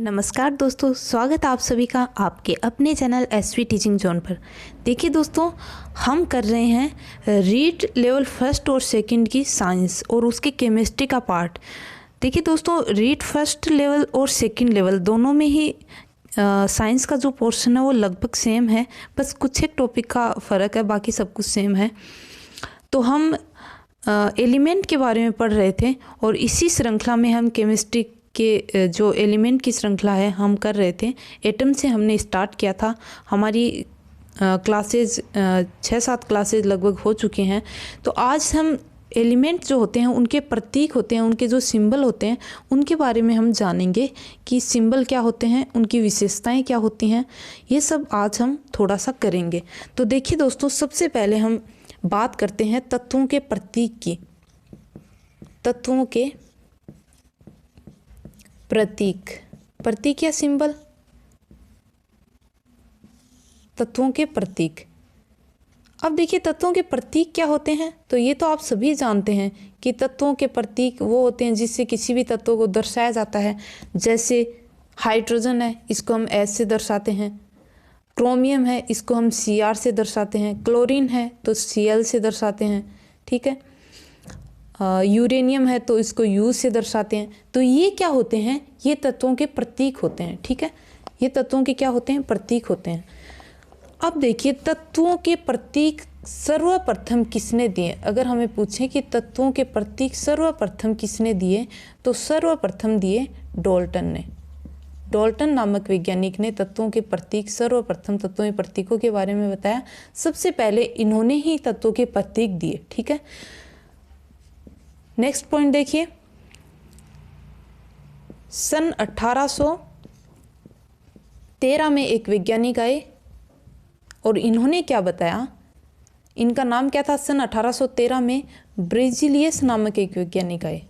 नमस्कार दोस्तों, स्वागत है आप सभी का आपके अपने चैनल एसवी टीचिंग जोन पर। देखिए दोस्तों, हम कर रहे हैं रीड लेवल फर्स्ट और सेकंड की साइंस और उसके केमिस्ट्री का पार्ट। देखिए दोस्तों, रीड फर्स्ट लेवल और सेकंड लेवल दोनों में ही साइंस का जो पोर्शन है वो लगभग सेम है, बस कुछ एक टॉपिक का फ़र्क है, बाकी सब कुछ सेम है। तो हम एलिमेंट के बारे में पढ़ रहे थे और इसी श्रृंखला में हम केमिस्ट्री के जो एलिमेंट की श्रृंखला है हम कर रहे थे। एटम से हमने स्टार्ट किया था। हमारी क्लासेज 6-7 क्लासेज लगभग हो चुके हैं। तो आज हम एलिमेंट जो होते हैं, उनके प्रतीक होते हैं, उनके जो सिंबल होते हैं, उनके बारे में हम जानेंगे कि सिंबल क्या होते हैं, उनकी विशेषताएं क्या होती हैं। ये सब आज हम थोड़ा सा करेंगे। तो देखिए दोस्तों, सबसे पहले हम बात करते हैं तत्वों के प्रतीक की। तत्वों के प्रतीक, प्रतीक या सिंबल, तत्वों के प्रतीक। अब देखिए, तत्वों के प्रतीक क्या होते हैं, तो ये तो आप सभी जानते हैं कि तत्वों के प्रतीक वो होते हैं जिससे किसी भी तत्व को दर्शाया जाता है। जैसे हाइड्रोजन है, इसको हम एच से दर्शाते हैं। क्रोमियम है, इसको हम Cr से दर्शाते हैं। क्लोरीन है तो Cl से दर्शाते हैं, ठीक है। यूरेनियम है तो इसको U से दर्शाते हैं। तो ये क्या होते हैं, ये तत्वों के प्रतीक होते हैं, ठीक है। ये तत्वों के क्या होते हैं, प्रतीक होते हैं। अब देखिए, तत्वों के प्रतीक सर्वप्रथम किसने दिए। अगर हमें पूछें कि तत्वों के प्रतीक सर्वप्रथम किसने दिए, तो सर्वप्रथम दिए डाल्टन ने। डाल्टन नामक वैज्ञानिक ने तत्वों के प्रतीक सर्वप्रथम तत्वों के प्रतीकों के बारे में बताया। सबसे पहले इन्होंने ही तत्वों के प्रतीक दिए, ठीक है। नेक्स्ट पॉइंट देखिए, सन 1813 में एक वैज्ञानिक आए और इन्होंने क्या बताया, इनका नाम क्या था। सन 1813 में ब्रिजिलियस नामक एक वैज्ञानिक आए।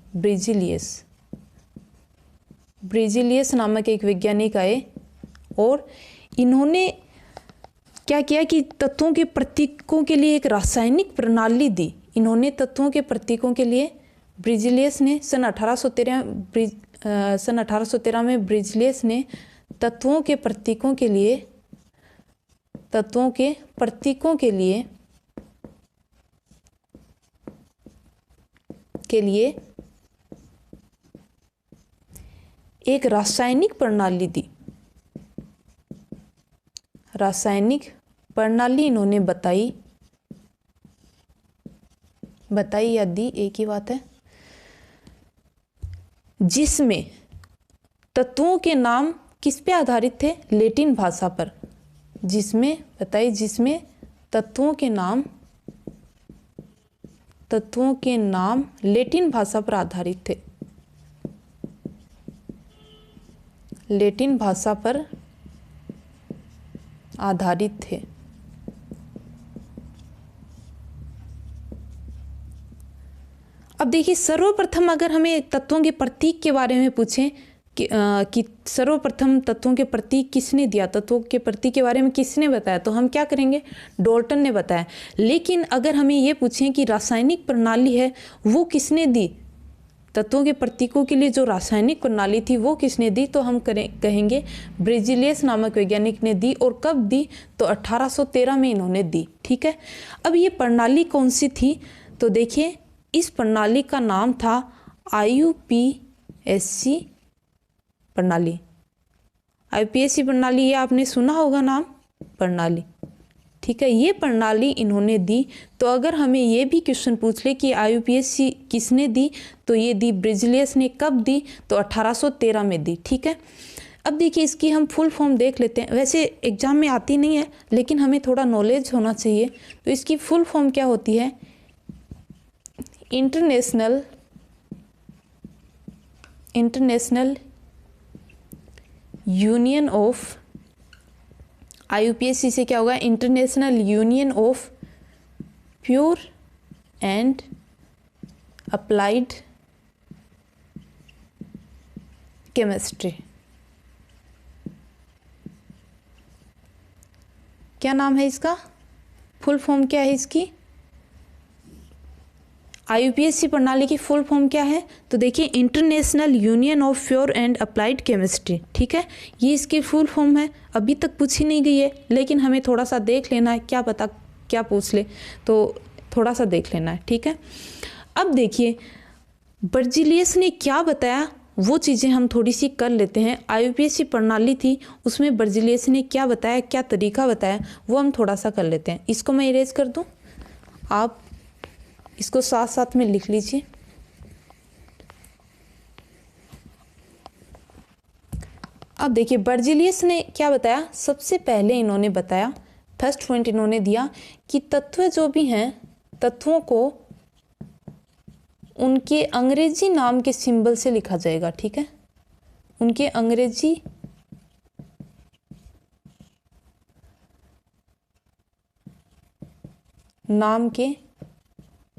ब्रिजिलियस नामक एक वैज्ञानिक आए और इन्होंने क्या किया कि तत्वों के प्रतीकों के लिए एक रासायनिक प्रणाली दी। इन्होंने तत्वों के प्रतीकों के लिए, ब्रिजिलियस ने सन 1813 में ब्रिजिलियस ने तत्वों के प्रतीकों के लिए एक रासायनिक प्रणाली दी। रासायनिक प्रणाली इन्होंने बताई या दी, एक ही बात है, जिसमें तत्वों के नाम किस पे आधारित थे, लैटिन भाषा पर। जिसमें तत्वों के नाम लैटिन भाषा पर आधारित थे। लैटिन भाषा पर आधारित थे। अब देखिए, सर्वप्रथम अगर हमें तत्वों के प्रतीक के बारे में पूछें कि सर्वप्रथम तत्वों के प्रतीक किसने दिया, तत्वों के प्रतीक के बारे में किसने बताया, तो हम क्या करेंगे, डाल्टन ने बताया। लेकिन अगर हमें ये पूछें कि रासायनिक प्रणाली है वो किसने दी, तत्वों के प्रतीकों के लिए जो रासायनिक प्रणाली थी वो किसने दी, तो हम कहेंगे ब्रिजिलियस नामक वैज्ञानिक ने दी। और कब दी, तो 1813 में इन्होंने दी, ठीक है। अब ये प्रणाली कौन सी थी, तो देखिए, इस प्रणाली का नाम था IUPAC प्रणाली। IUPAC प्रणाली, ये आपने सुना होगा नाम, प्रणाली, ठीक है। ये प्रणाली इन्होंने दी। तो अगर हमें ये भी क्वेश्चन पूछ ले कि IUPAC किसने दी, तो ये दी ब्रिजिलियस ने। कब दी, तो 1813 में दी, ठीक है। अब देखिए, इसकी हम फुल फॉर्म देख लेते हैं। वैसे एग्जाम में आती नहीं है, लेकिन हमें थोड़ा नॉलेज होना चाहिए। तो इसकी फुल फॉर्म क्या होती है, इंटरनेशनल यूनियन ऑफ, IUPAC से क्या होगा, international union of pure and applied chemistry. क्या नाम है इसका, फुल फॉर्म क्या है इसकी, IUPAC प्रणाली की फुल फॉर्म क्या है? तो देखिए, international union of pure and applied chemistry, ठीक है, ये इसकी फुल फॉर्म है। अभी तक पूछी नहीं गई है, लेकिन हमें थोड़ा सा देख लेना है, क्या पता क्या पूछ ले, तो थोड़ा सा देख लेना है, ठीक है। अब देखिए बर्जीलियस ने क्या बताया, वो चीज़ें हम थोड़ी सी कर लेते हैं। IUPAC प्रणाली थी, उसमें बर्जीलियस ने क्या बताया, क्या तरीका बताया, वो हम थोड़ा सा कर लेते हैं। इसको मैं इरेज कर दूं, आप इसको साथ साथ में लिख लीजिए। अब देखिए बर्जीलियस ने क्या बताया, सबसे पहले इन्होंने बताया, फर्स्ट पॉइंट इन्होंने दिया कि तत्व जो भी हैं, तत्वों को उनके अंग्रेजी नाम के सिंबल से लिखा जाएगा, ठीक है, उनके अंग्रेजी नाम के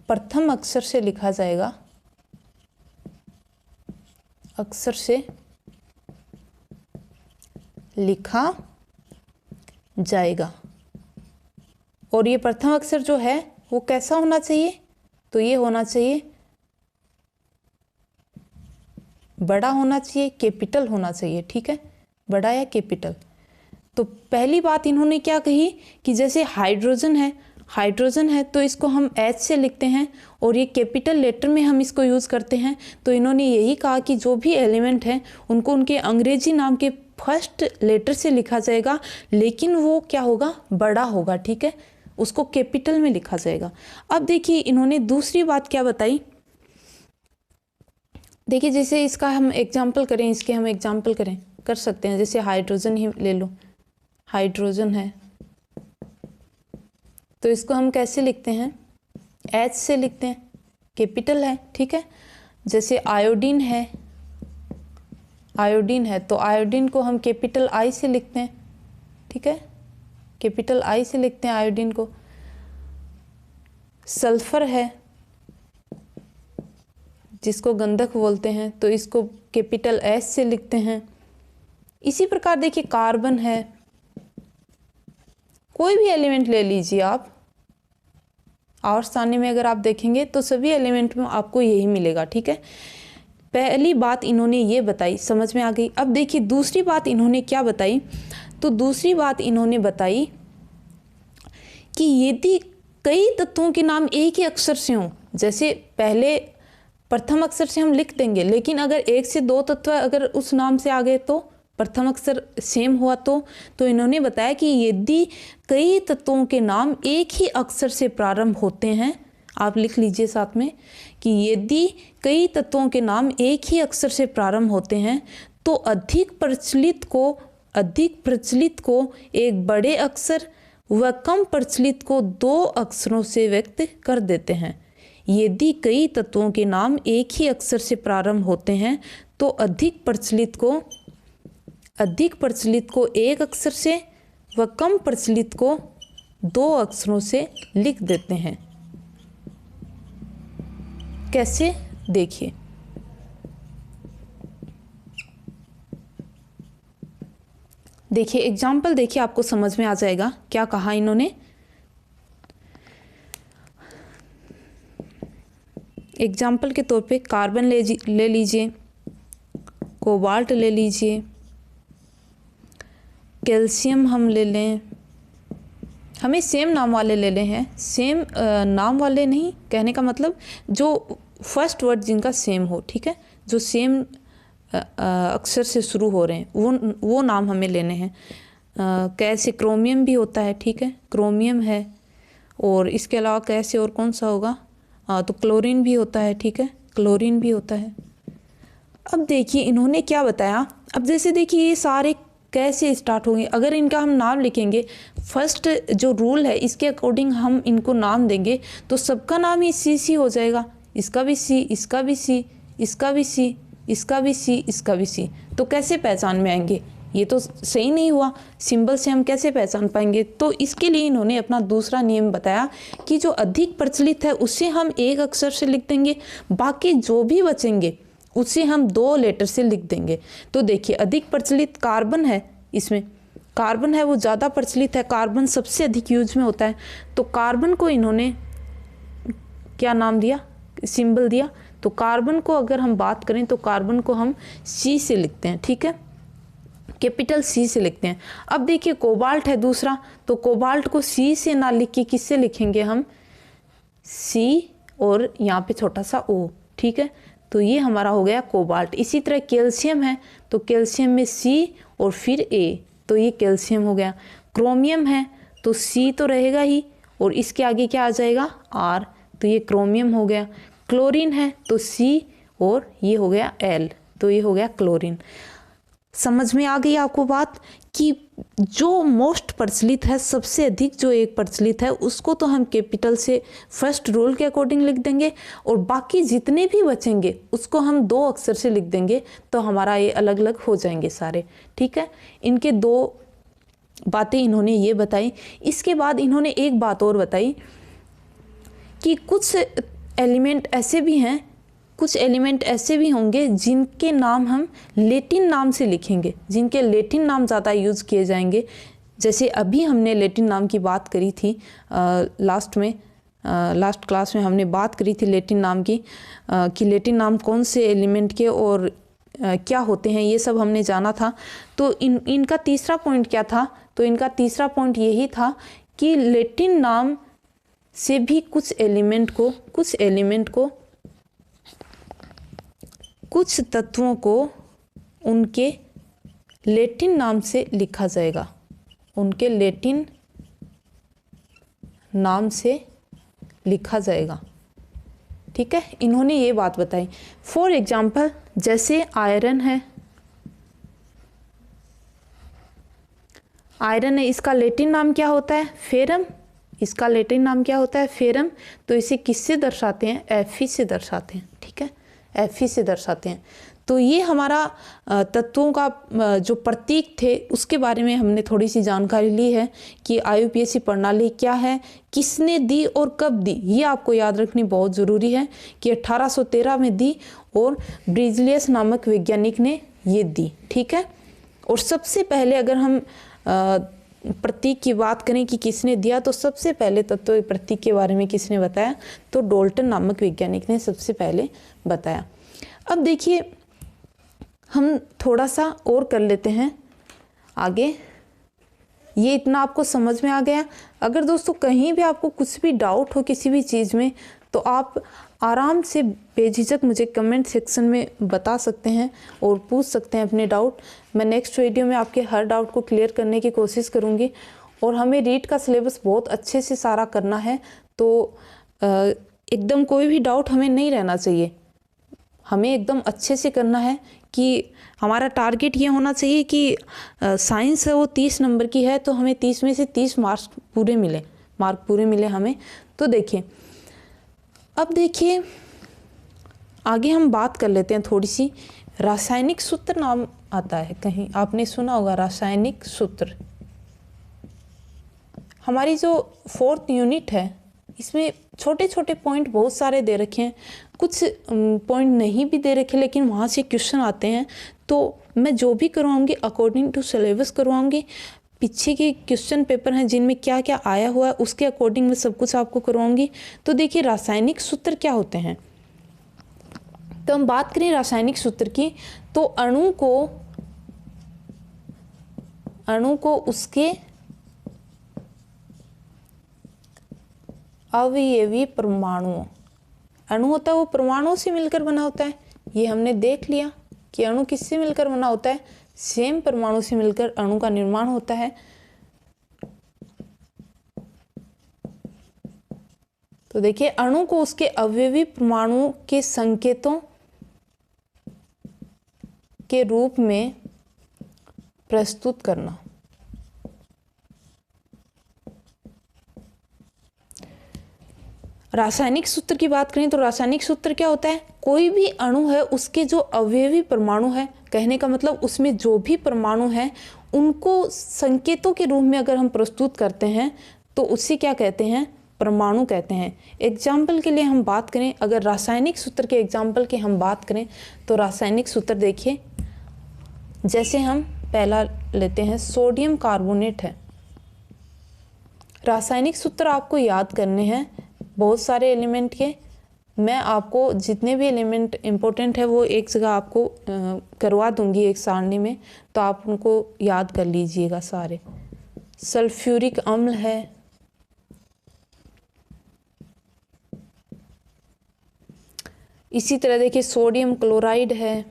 प्रथम अक्षर से लिखा जाएगा, अक्षर से लिखा जाएगा। और ये प्रथम अक्षर जो है वो कैसा होना चाहिए, तो ये होना चाहिए बड़ा होना चाहिए, कैपिटल होना चाहिए, ठीक है, बड़ा या कैपिटल। तो पहली बात इन्होंने क्या कही कि जैसे हाइड्रोजन है तो इसको हम H से लिखते हैं और ये कैपिटल लेटर में हम इसको यूज़ करते हैं। तो इन्होंने यही कहा कि जो भी एलिमेंट हैं उनको उनके अंग्रेजी नाम के फर्स्ट लेटर से लिखा जाएगा, लेकिन वो क्या होगा, बड़ा होगा, ठीक है, उसको कैपिटल में लिखा जाएगा। अब देखिए इन्होंने दूसरी बात क्या बताई, देखिए जैसे इसका हम एग्जाम्पल करें, इसके हम एग्जाम्पल कर सकते हैं। जैसे हाइड्रोजन ही ले लो, हाइड्रोजन है तो इसको हम कैसे लिखते हैं, H से लिखते हैं, कैपिटल है, ठीक है। जैसे आयोडीन है तो आयोडीन को हम कैपिटल I से लिखते हैं, ठीक है, कैपिटल I से लिखते हैं आयोडीन को। सल्फर है जिसको गंधक बोलते हैं, तो इसको कैपिटल S से लिखते हैं। इसी प्रकार देखिए कार्बन है, कोई भी एलिमेंट ले लीजिए आप, और सारणी में अगर आप देखेंगे तो सभी एलिमेंट में आपको यही मिलेगा, ठीक है। पहली बात इन्होंने ये बताई, समझ में आ गई। अब देखिए दूसरी बात इन्होंने क्या बताई, तो दूसरी बात इन्होंने बताई कि यदि कई तत्वों के नाम एक ही अक्षर से हों, जैसे पहले प्रथम अक्षर से हम लिख देंगे, लेकिन अगर एक से दो तत्व अगर उस नाम से आ गए तो प्रथम अक्षर सेम हुआ तो इन्होंने बताया कि यदि कई तत्वों के नाम एक ही अक्षर से प्रारंभ होते हैं, आप लिख लीजिए साथ में कि यदि कई तत्वों के नाम एक ही अक्षर से प्रारंभ होते हैं तो अधिक प्रचलित को एक बड़े अक्षर व कम प्रचलित को दो अक्षरों से व्यक्त कर देते हैं। यदि कई तत्वों के नाम एक ही अक्षर से प्रारंभ होते हैं तो अधिक प्रचलित को एक अक्षर से व कम प्रचलित को दो अक्षरों से लिख देते हैं। कैसे, देखिए एग्जाम्पल देखिए, आपको समझ में आ जाएगा क्या कहा इन्होंने। एग्जाम्पल के तौर पे कार्बन ले लीजिए, कोबाल्ट ले लीजिए, कैल्शियम हम ले लें, हमें सेम नाम वाले ले लें हैं, सेम नाम वाले नहीं, कहने का मतलब जो फर्स्ट वर्ड जिनका सेम हो, ठीक है, जो सेम अक्षर से शुरू हो रहे हैं वो नाम हमें लेने हैं। कैसे क्रोमियम भी होता है, ठीक है, क्रोमियम है, और इसके अलावा कैसे और कौन सा होगा, तो क्लोरीन भी होता है, ठीक है, क्लोरीन भी होता है। अब देखिए इन्होंने क्या बताया, अब जैसे देखिए ये सारे कैसे स्टार्ट होंगे, अगर इनका हम नाम लिखेंगे, फर्स्ट जो रूल है इसके अकॉर्डिंग हम इनको नाम देंगे तो सबका नाम ही सी हो जाएगा, इसका भी सी, इसका भी सी, इसका भी सी, इसका भी सी, इसका भी सी। तो कैसे पहचान में आएंगे, ये तो सही नहीं हुआ, सिंबल से हम कैसे पहचान पाएंगे। तो इसके लिए इन्होंने अपना दूसरा नियम बताया कि जो अधिक प्रचलित है उससे हम एक अक्षर से लिख देंगे, बाकी जो भी बचेंगे उसे हम दो लेटर से लिख देंगे। तो देखिए अधिक प्रचलित कार्बन है, इसमें कार्बन है वो ज़्यादा प्रचलित है, कार्बन सबसे अधिक यूज में होता है। तो कार्बन को इन्होंने क्या नाम दिया, सिंबल दिया। तो कार्बन को अगर हम बात करें तो कार्बन को हम C से लिखते हैं, ठीक है, कैपिटल C से लिखते हैं। अब देखिए कोबाल्ट है दूसरा, तो कोबाल्ट को C से ना लिख के किससे लिखेंगे हम, C और यहाँ पे छोटा सा O, ठीक है। तो ये हमारा हो गया कोबाल्ट। इसी तरह कैल्शियम है, तो कैल्शियम में C और फिर A, तो ये कैल्शियम हो गया। क्रोमियम है तो C तो रहेगा ही और इसके आगे क्या आ जाएगा R, तो ये क्रोमियम हो गया। क्लोरीन है तो C और ये हो गया L, तो ये हो गया क्लोरीन। समझ में आ गई आपको बात कि जो मोस्ट प्रचलित है, सबसे अधिक जो एक प्रचलित है, उसको तो हम कैपिटल से फर्स्ट रूल के अकॉर्डिंग लिख देंगे और बाकी जितने भी बचेंगे उसको हम 2 अक्षर से लिख देंगे, तो हमारा ये अलग अलग हो जाएंगे सारे, ठीक है। इनके 2 बातें इन्होंने ये बताई। इसके बाद इन्होंने एक बात और बताई कि कुछ एलिमेंट ऐसे भी होंगे जिनके नाम हम लैटिन नाम से लिखेंगे, जिनके लैटिन नाम ज़्यादा यूज़ किए जाएंगे। जैसे अभी हमने लैटिन नाम की बात करी थी लास्ट क्लास में हमने बात करी थी लैटिन नाम की, कि लैटिन नाम कौन से एलिमेंट के और क्या होते हैं, ये सब हमने जाना था। तो इनका तीसरा पॉइंट क्या था, तो इनका तीसरा पॉइंट यही था कि लैटिन नाम से भी कुछ तत्वों को उनके लैटिन नाम से लिखा जाएगा, उनके लैटिन नाम से लिखा जाएगा, ठीक है। इन्होंने ये बात बताई। फॉर एग्जाम्पल जैसे आयरन है, इसका लैटिन नाम क्या होता है, फेरम। इसका लैटिन नाम क्या होता है, फेरम। तो इसे किससे दर्शाते हैं, Fe से दर्शाते हैं, ठीक है, Fe से दर्शाते हैं। तो ये हमारा तत्वों का जो प्रतीक थे उसके बारे में हमने थोड़ी सी जानकारी ली है कि IUPAC प्रणाली क्या है, किसने दी और कब दी। ये आपको याद रखनी बहुत ज़रूरी है कि 1813 में दी और ब्रिजलियस नामक वैज्ञानिक ने ये दी, ठीक है। और सबसे पहले अगर हम प्रतीक की बात करें कि किसने दिया, तो सबसे पहले तत्व प्रतीक के बारे में किसने बताया, तो डाल्टन नामक वैज्ञानिक ने सबसे पहले बताया। अब देखिए हम थोड़ा सा और कर लेते हैं आगे। ये इतना आपको समझ में आ गया। अगर दोस्तों कहीं भी आपको कुछ भी डाउट हो किसी भी चीज़ में, तो आप आराम से बेझिझक मुझे कमेंट सेक्शन में बता सकते हैं और पूछ सकते हैं अपने डाउट। मैं नेक्स्ट वीडियो में आपके हर डाउट को क्लियर करने की कोशिश करूँगी। और हमें रीट का सिलेबस बहुत अच्छे से सारा करना है, तो एकदम कोई भी डाउट हमें नहीं रहना चाहिए। हमें एकदम अच्छे से करना है कि हमारा टारगेट ये होना चाहिए कि साइंस है वो 30 नंबर की है, तो हमें 30 में से 30 मार्क्स पूरे मिले हमें। तो देखिए अब देखिए आगे हम बात कर लेते हैं थोड़ी सी। रासायनिक सूत्र नाम आता है, कहीं आपने सुना होगा रासायनिक सूत्र। हमारी जो 4th यूनिट है इसमें छोटे छोटे पॉइंट बहुत सारे दे रखे हैं, कुछ पॉइंट नहीं भी दे रखे, लेकिन वहाँ से क्वेश्चन आते हैं। तो मैं जो भी करवाऊँगी अकॉर्डिंग टू सिलेबस करवाऊँगी। पीछे के क्वेश्चन पेपर हैं जिनमें क्या क्या आया हुआ है उसके अकॉर्डिंग मैं सब कुछ आपको करवाऊँगी। तो देखिए रासायनिक सूत्र क्या होते हैं। तो हम बात करें रासायनिक सूत्र की, तो अणु को उसके अवयवी परमाणुओं, अणु होता है वो परमाणुओं से मिलकर बना होता है। ये हमने देख लिया कि अणु किससे मिलकर बना होता है, सेम परमाणु से मिलकर अणु का निर्माण होता है। तो देखिए अणु को उसके अवयवी परमाणुओं के संकेतों के रूप में प्रस्तुत करना। रासायनिक सूत्र की बात करें तो रासायनिक सूत्र क्या होता है, कोई भी अणु है उसके जो अवयवी परमाणु है, कहने का मतलब उसमें जो भी परमाणु है उनको संकेतों के रूप में अगर हम प्रस्तुत करते हैं तो उसे क्या कहते हैं, परमाणु कहते हैं। एग्जाम्पल के लिए हम बात करें, अगर रासायनिक सूत्र के एग्जाम्पल की हम बात करें तो रासायनिक सूत्र देखिए, जैसे हम पहला लेते हैं सोडियम कार्बोनेट है। रासायनिक सूत्र आपको याद करने हैं बहुत सारे एलिमेंट के, मैं आपको जितने भी एलिमेंट इम्पोर्टेंट है वो एक जगह आपको करवा दूंगी एक सारणी में, तो आप उनको याद कर लीजिएगा सारे। सल्फ्यूरिक अम्ल है, इसी तरह देखिए सोडियम क्लोराइड है,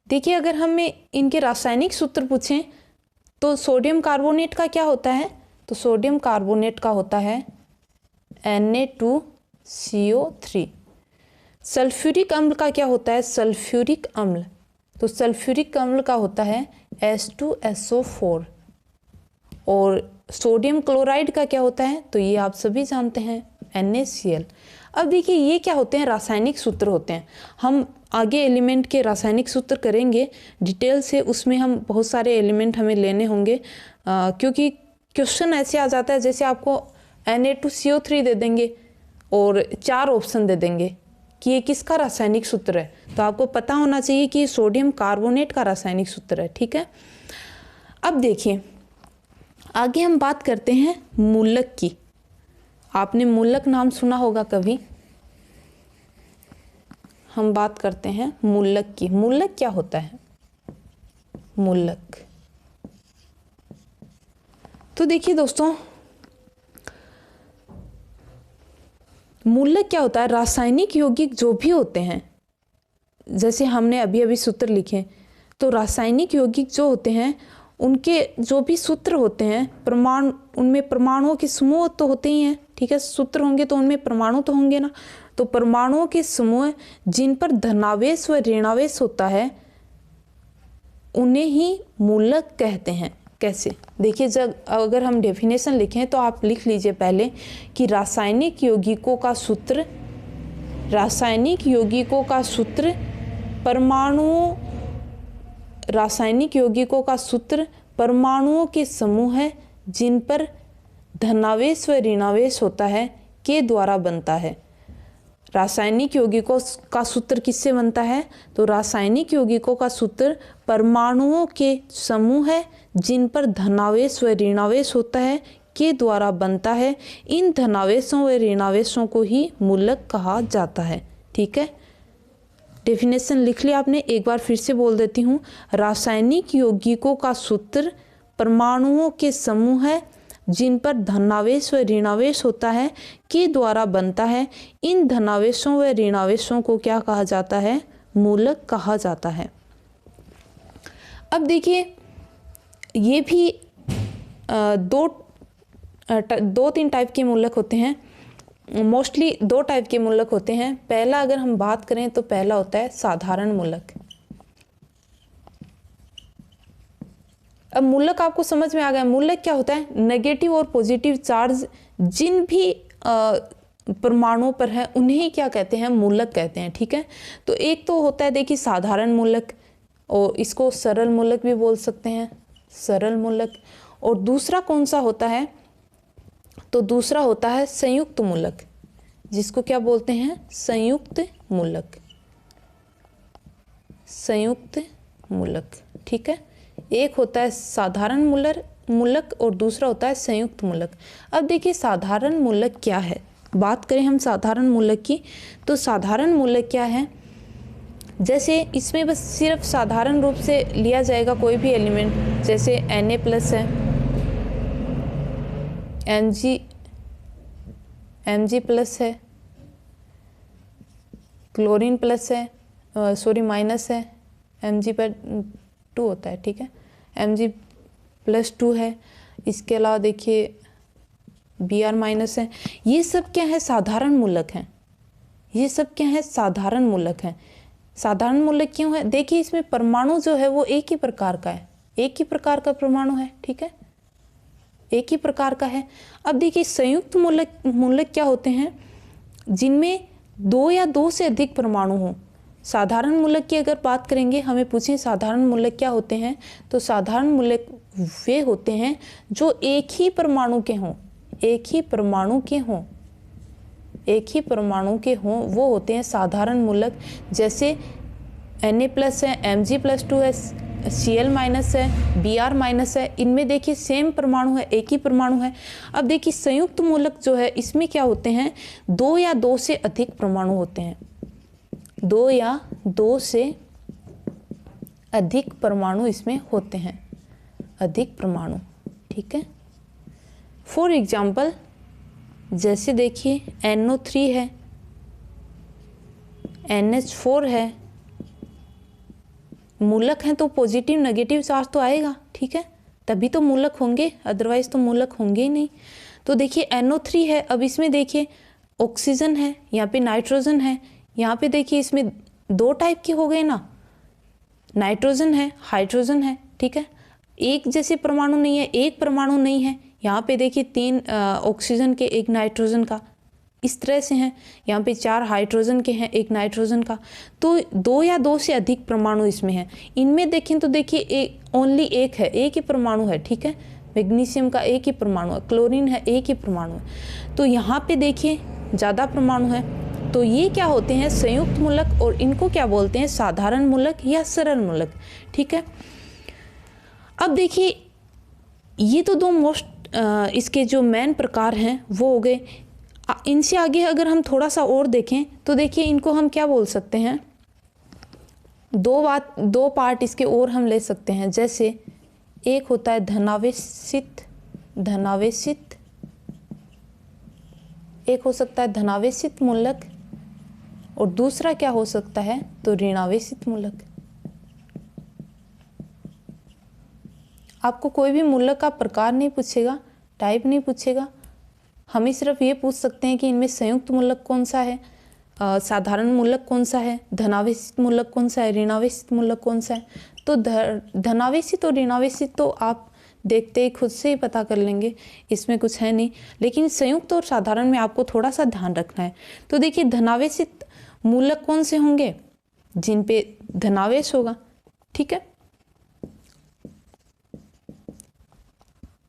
देखिए अगर हमें इनके रासायनिक सूत्र पूछें तो सोडियम कार्बोनेट का क्या होता है, तो सोडियम कार्बोनेट का होता है Na2CO3। सल्फ्यूरिक अम्ल का क्या होता है, सल्फ्यूरिक अम्ल, तो सल्फ्यूरिक अम्ल का होता है H2SO4। और सोडियम क्लोराइड का क्या होता है, तो ये आप सभी जानते हैं NaCl। अब देखिए ये क्या होते हैं, रासायनिक सूत्र होते हैं। हम आगे एलिमेंट के रासायनिक सूत्र करेंगे डिटेल से, उसमें हम बहुत सारे एलिमेंट हमें लेने होंगे, क्योंकि क्वेश्चन ऐसे आ जाता है जैसे आपको Na2CO3 दे देंगे और 4 ऑप्शन दे देंगे कि ये किसका रासायनिक सूत्र है, तो आपको पता होना चाहिए कि सोडियम कार्बोनेट का रासायनिक सूत्र है, ठीक है। अब देखिए आगे हम बात करते हैं मूलक की। आपने मूलक नाम सुना होगा कभी, हम बात करते हैं मूलक की। मूलक क्या होता है, मूलक, तो देखिए दोस्तों मूलक क्या होता है, रासायनिक यौगिक जो भी होते हैं, जैसे हमने अभी अभी सूत्र लिखे, तो रासायनिक यौगिक जो होते हैं उनके जो भी सूत्र होते हैं, परमाणु, उनमें परमाणुओं के समूह तो होते ही हैं, ठीक है। सूत्र होंगे तो उनमें परमाणु तो होंगे ना, तो परमाणुओं के समूह जिन पर धनावेश व ऋणावेश होता है उन्हें ही मूलक कहते हैं। कैसे, देखिए जब अगर हम डेफिनेशन लिखें तो आप लिख लीजिए पहले कि रासायनिक यौगिकों का सूत्र, रासायनिक यौगिकों का सूत्र परमाणुओं, रासायनिक यौगिकों का सूत्र परमाणुओं के समूह है जिन पर धनावेश व ऋणावेश होता है के द्वारा बनता है। रासायनिक यौगिकों का सूत्र किससे बनता है, तो रासायनिक यौगिकों का सूत्र परमाणुओं के समूह है जिन पर धनावेश व ऋणावेश होता है के द्वारा बनता है। इन धनावेशों व ऋणावेशों को ही मूलक कहा जाता है, ठीक है। डेफिनेशन लिख लिया आपने, एक बार फिर से बोल देती हूँ। रासायनिक यौगिकों का सूत्र परमाणुओं के समूह है जिन पर धनावेश व ऋणावेश होता है के द्वारा बनता है। इन धनावेशों व ऋणावेशों को क्या कहा जाता है, मूलक कहा जाता है। अब देखिए ये भी दो तीन टाइप के मूलक होते हैं, मोस्टली 2 टाइप के मूलक होते हैं। पहला अगर हम बात करें तो पहला होता है साधारण मूलक। अब मूलक आपको समझ में आ गया, मूलक क्या होता है, नेगेटिव और पॉजिटिव चार्ज जिन भी परमाणुओं पर है उन्हें क्या कहते हैं, मूलक कहते हैं, ठीक है। तो एक तो होता है देखिए साधारण मूलक, और इसको सरल मूलक भी बोल सकते हैं, सरल मूलक। और दूसरा कौन सा होता है, तो दूसरा होता है संयुक्त मूलक, जिसको क्या बोलते हैं, संयुक्त मूलक, संयुक्त मूलक, ठीक है। एक होता है साधारण मूलक और दूसरा होता है संयुक्त मूलक। अब देखिए साधारण मूलक क्या है, बात करें हम साधारण मूलक की, तो साधारण मूलक क्या है, जैसे इसमें बस सिर्फ साधारण रूप से लिया जाएगा कोई भी एलिमेंट, जैसे Na+ है, Mg+ है, क्लोरीन प्लस है, माइनस है, Mg/2 होता है, ठीक है, Mg+2 है। इसके अलावा देखिए Br- है। ये सब क्या है, साधारण मूलक हैं। ये सब क्या है, साधारण मूलक हैं। साधारण मूलक क्यों है, देखिए इसमें परमाणु जो है वो एक ही प्रकार का है, एक ही प्रकार का परमाणु है, ठीक है, एक ही प्रकार का है। अब देखिए संयुक्त मूलक क्या होते हैं, जिनमें 2 या 2 से अधिक परमाणु हों। साधारण मूलक की अगर बात करेंगे, हमें पूछें साधारण मूलक क्या होते हैं, तो साधारण मूलक वे होते हैं जो एक ही परमाणु के हों, एक ही परमाणु के हों, एक ही परमाणु के हों, वो होते हैं साधारण मूलक। जैसे Na+ है, Mg+2 है, Cl माइनस है, Br माइनस है, इनमें देखिए सेम परमाणु है, एक ही परमाणु है। अब देखिए संयुक्त मूलक जो है इसमें क्या होते हैं, 2 या 2 से अधिक परमाणु होते हैं, 2 या 2 से अधिक परमाणु इसमें होते हैं, अधिक परमाणु, ठीक है। फॉर एग्जाम्पल जैसे देखिए NO3 है, NH4 है, मूलक हैं तो पॉजिटिव नेगेटिव चार्ज तो आएगा, ठीक है, तभी तो मूलक होंगे, अदरवाइज तो मूलक होंगे ही नहीं। तो देखिए NO3 है, अब इसमें देखिए ऑक्सीजन है, यहाँ पे नाइट्रोजन है, यहाँ पे देखिए इसमें 2 टाइप के हो गए ना, नाइट्रोजन है, हाइड्रोजन है, ठीक है। एक जैसे परमाणु नहीं है, एक परमाणु नहीं है, यहाँ पे देखिए 3 ऑक्सीजन के, 1 नाइट्रोजन का, इस तरह से हैं। यहाँ पे 4 हाइड्रोजन के हैं, 1 नाइट्रोजन का। तो 2 या 2 से अधिक परमाणु इसमें हैं। इनमें देखें तो देखिए ओनली एक है, एक ही परमाणु है, ठीक है। मैग्नीशियम का एक ही परमाणु है, क्लोरीन है, एक ही परमाणु है। तो यहाँ पे देखिए ज़्यादा परमाणु है। तो ये क्या होते हैं, संयुक्त मूलक, और इनको क्या बोलते हैं, साधारण मूलक या सरल मूलक, ठीक है। अब देखिए ये तो 2 मोस्ट इसके जो मेन प्रकार हैं वो हो गए। इनसे आगे अगर हम थोड़ा सा और देखें तो देखिए इनको हम क्या बोल सकते हैं, 2 पार्ट इसके और हम ले सकते हैं। जैसे एक होता है धनावेशित, एक हो सकता है धनावेशित मूलक, और दूसरा क्या हो सकता है, तो ऋणावेशित मूलक। आपको कोई भी मूलक का प्रकार नहीं पूछेगा, टाइप नहीं पूछेगा, हमें सिर्फ ये पूछ सकते हैं कि इनमें संयुक्त मूलक कौन सा है, साधारण मूलक कौन सा है, धनावेशित मूलक कौन सा है, ऋणावेशित मूलक कौन सा है। तो धनावेशित और ऋणावेशित तो आप देखते ही खुद से ही पता कर लेंगे, इसमें कुछ है नहीं। लेकिन संयुक्त और साधारण में आपको थोड़ा सा ध्यान रखना है। तो देखिए धनावेशित मूलक कौन से होंगे, जिन पे धनावेश होगा, ठीक है,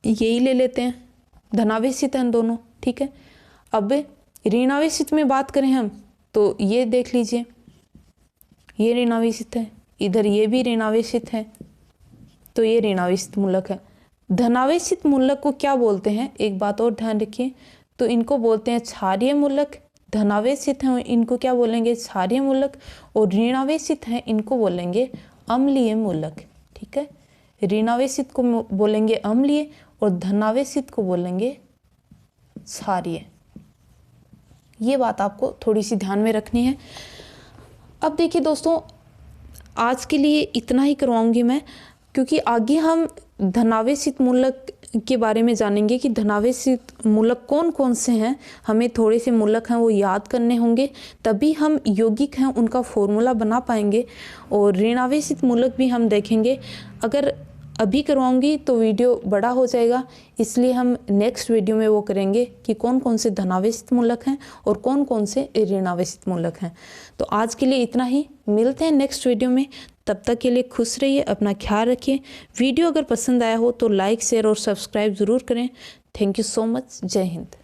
यही ले लेते हैं, धनावेशित हैं दोनों, ठीक है। अब ऋणावेशित में बात करें हम तो ये देख लीजिए, ये ऋणावेशित है, इधर ये भी ऋणावेशित है, तो ये ऋणावेशित मूलक है। धनावेशित मूलक को क्या बोलते हैं, एक बात और ध्यान रखिए, तो इनको बोलते हैं क्षारीय मूलक। धनावेशित हैं इनको क्या बोलेंगे, क्षारीय मूलक, और ऋणावेशित हैं इनको बोलेंगे अम्लीय मूलक, ठीक है। ऋणावेशित को बोलेंगे अम्लीय और धनावेशित को बोलेंगे क्षारीय। ये बात आपको थोड़ी सी ध्यान में रखनी है। अब देखिए दोस्तों, आज के लिए इतना ही करवाऊंगी मैं, क्योंकि आगे हम धनावेशित मूलक के बारे में जानेंगे कि धनावेशित मूलक कौन कौन से हैं। हमें थोड़े से मूलक हैं वो याद करने होंगे, तभी हम यौगिक हैं उनका फॉर्मूला बना पाएंगे। और ऋणावेशित मूलक भी हम देखेंगे। अगर अभी करवाऊंगी तो वीडियो बड़ा हो जाएगा, इसलिए हम नेक्स्ट वीडियो में वो करेंगे कि कौन कौन से धनावेशित मूलक हैं और कौन कौन से ऋणावेशित मूलक हैं। तो आज के लिए इतना ही, मिलते हैं नेक्स्ट वीडियो में। तब तक के लिए खुश रहिए, अपना ख्याल रखिए। वीडियो अगर पसंद आया हो तो लाइक, शेयर और सब्सक्राइब ज़रूर करें। Thank you so much. जय हिंद।